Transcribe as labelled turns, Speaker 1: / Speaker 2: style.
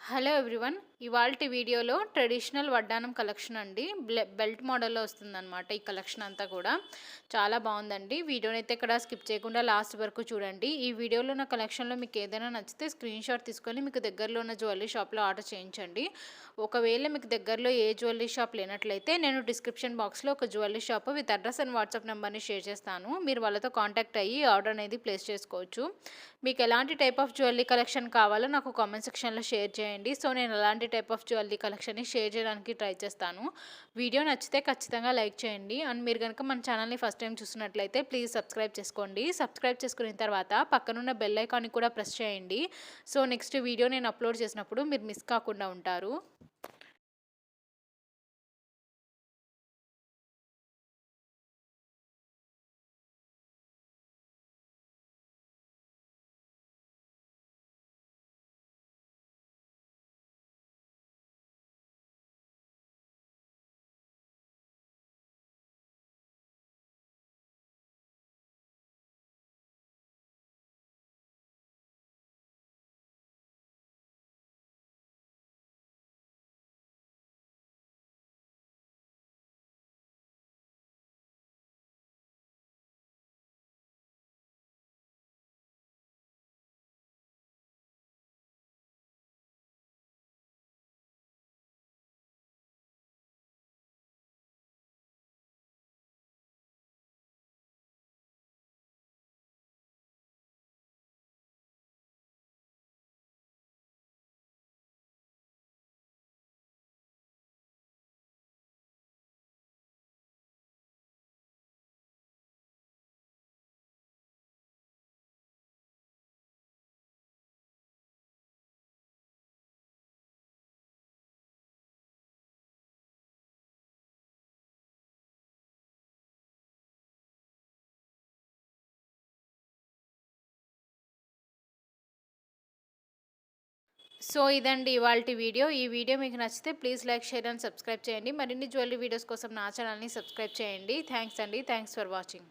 Speaker 1: Hello everyone. ఇవాల్టి వీడియోలో traditional వడ్డానం కలెక్షన్ అండి. బెల్ట్ మోడల్‌లో వస్తుందనమాట ఈ కలెక్షన్ అంతా కూడా. చాలా బావుందండి. వీడియోనైతే ఇక్కడ స్కిప్ చేయకుండా లాస్ట్ వరకు చూడండి. ఈ వీడియోలో ఉన్న కలెక్షన్‌లో మీకు ఏదైనా నచ్చితే స్క్రీన్‌షాట్ తీసుకొని మీకు దగ్గరలో ఉన్న జ్యువెల్లరీ షాప్‌లో ఆర్డర్ చేయించండి. ఒకవేళ మీకు దగ్గరలో ఏ జ్యువెల్లరీ షాప్ లేనట్లయితే నేను డిస్క్రిప్షన్ బాక్స్‌లో ఒక jewellery shop with address and WhatsApp నంబర్‌ని షేర్ చేస్తాను. మీరు వాళ్ళతో కాంటాక్ట్ అయ్యి ఆర్డర్ అనేది ప్లేస్ చేసుకోవచ్చు. మీకు ఎలాంటి టైప్ ఆఫ్ జ్యువెల్లరీ కలెక్షన్ కావాలో నాకు కామెంట్ సెక్షన్‌లో షేర్ చేయండి. సో, నేను అలాంటి టైప్ ఆఫ్ జ్యువెల్లరీ కలెక్షన్‌ని షేర్ చేయడానికి ట్రై చేస్తాను. వీడియో నచ్చితే ఖచ్చితంగా లైక్ చేయండి. అండ్ మీరు గనుక మన ఛానల్‌ని ఫస్ట్ టైమ్ చూస్తున్నట్లయితే ప్లీజ్ సబ్స్క్రైబ్ చేసుకోండి. సబ్స్క్రైబ్ చేసుకున్న తర్వాత పక్కనున్న బెల్ ఐకాన్‌ని కూడా ప్రెస్ చేయండి. సో, నెక్స్ట్ వీడియో నేను అప్లోడ్ చేసినప్పుడు మీరు మిస్ కాకుండా ఉంటారు. సో, ఇదండి ఇవాల్టి వీడియో. ఈ వీడియో మీకు నచ్చితే please like, share and subscribe చేయండి. మరిన్ని జ్యువెల్లరీ వీడియోస్ కోసం నా ఛానల్‌ని సబ్స్క్రైబ్ చేయండి. థాంక్స్ అండి. Thanks for watching.